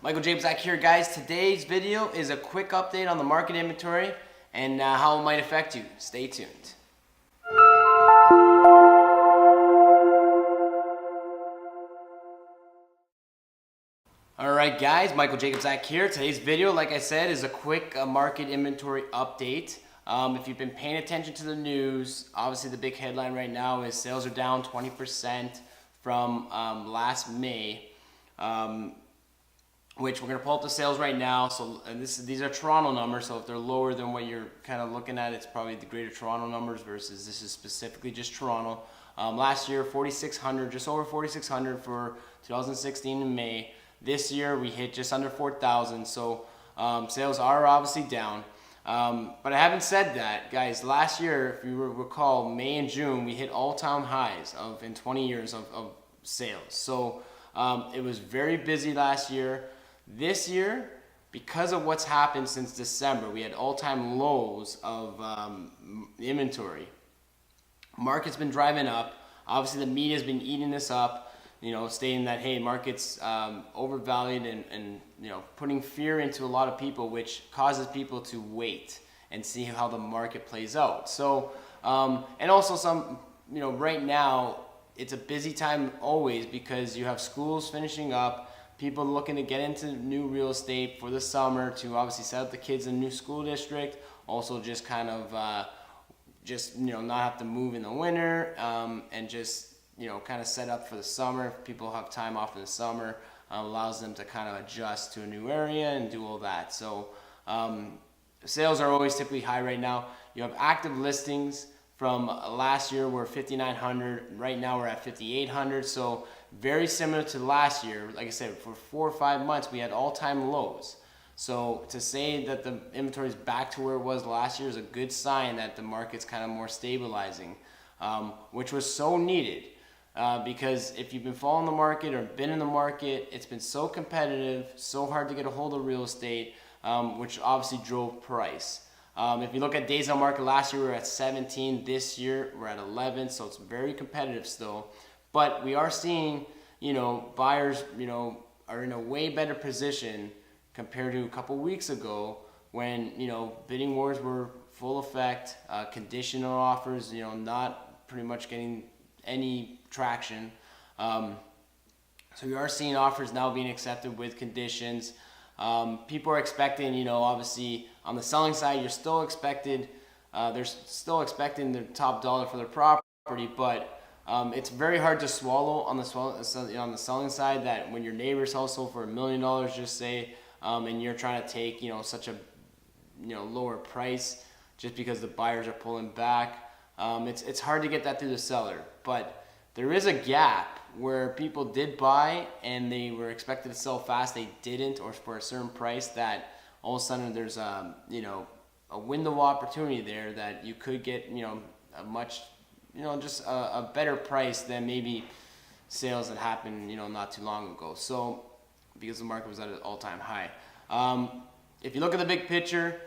Michael James Zach here, guys. Today's video is a quick update on the market inventory and how it might affect you. Stay tuned. Alright guys, Michael Jacob Zach here. Today's video, like I said, is a quick market inventory update. If you've been paying attention to the news, obviously the big headline right now is sales are down 20% from last May. Which we're going to pull up the sales right now. So and these are Toronto numbers, so if they're lower than what you're kind of looking at, it's probably the Greater Toronto numbers versus this is specifically just Toronto. Last year, 4,600, just over 4,600 for 2016 in May. This year, we hit just under 4,000, so sales are obviously down. But I haven't said that, guys. Last year, if you recall, May and June, we hit all-time highs in 20 years of sales. So it was very busy last year. This year, because of what's happened since December, we had all-time lows of inventory. Market's been driving up. Obviously, the media's been eating this up, stating that, hey, market's overvalued and putting fear into a lot of people, which causes people to wait and see how the market plays out. So, and also right now, it's a busy time always because you have schools finishing up, people looking to get into new real estate for the summer to obviously set up the kids in a new school district. Also just kind of not have to move in the winter and just kind of set up for the summer. If people have time off in the summer, allows them to kind of adjust to a new area and do all that. So sales are always typically high right now. You have active listings from last year were 5,900. Right now we're at 5,800. So very similar to last year. Like I said, for 4 or 5 months we had all-time lows. So to say that the inventory is back to where it was last year is a good sign that the market's kind of more stabilizing, which was so needed. Because if you've been following the market or been in the market, it's been so competitive, so hard to get a hold of real estate, which obviously drove price. If you look at days on market, last year we were at 17. This year we're at 11, so it's very competitive still. But we are seeing, buyers, are in a way better position compared to a couple weeks ago when, bidding wars were full effect, conditional offers, not pretty much getting any traction. So we are seeing offers now being accepted with conditions. People are expecting, obviously on the selling side, they're still expecting the top dollar for their property, but it's very hard to swallow on the selling side that when your neighbor's house sold for $1 million, just say, and you're trying to take, such a, lower price just because the buyers are pulling back. It's hard to get that through the seller, but there is a gap where people did buy and they were expected to sell fast, they didn't, or for a certain price, that all of a sudden there's a window of opportunity there that you could get, a much, just a better price than maybe sales that happened, not too long ago. So because the market was at an all-time high. If you look at the big picture,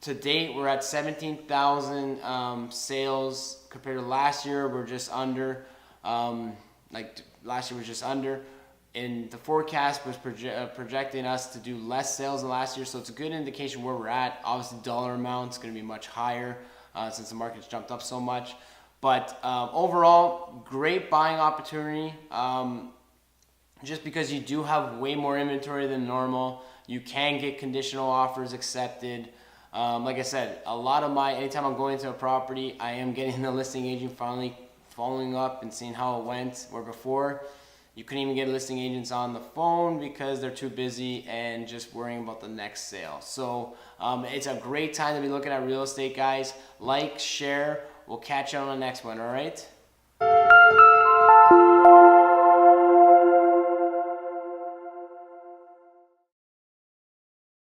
to date we're at 17,000 sales compared to last year. We're just under. Last year was just under, and the forecast was projecting us to do less sales than last year, so it's a good indication where we're at. Obviously dollar amount's going to be much higher since the market's jumped up so much, but overall great buying opportunity. Just because you do have way more inventory than normal, you can get conditional offers accepted. Like I said, anytime I'm going to a property, I am getting the listing agent finally following up and seeing how it went, where before you couldn't even get listing agents on the phone because they're too busy and just worrying about the next sale. So it's a great time to be looking at real estate, guys. Like, share. We'll catch you on the next one, all right?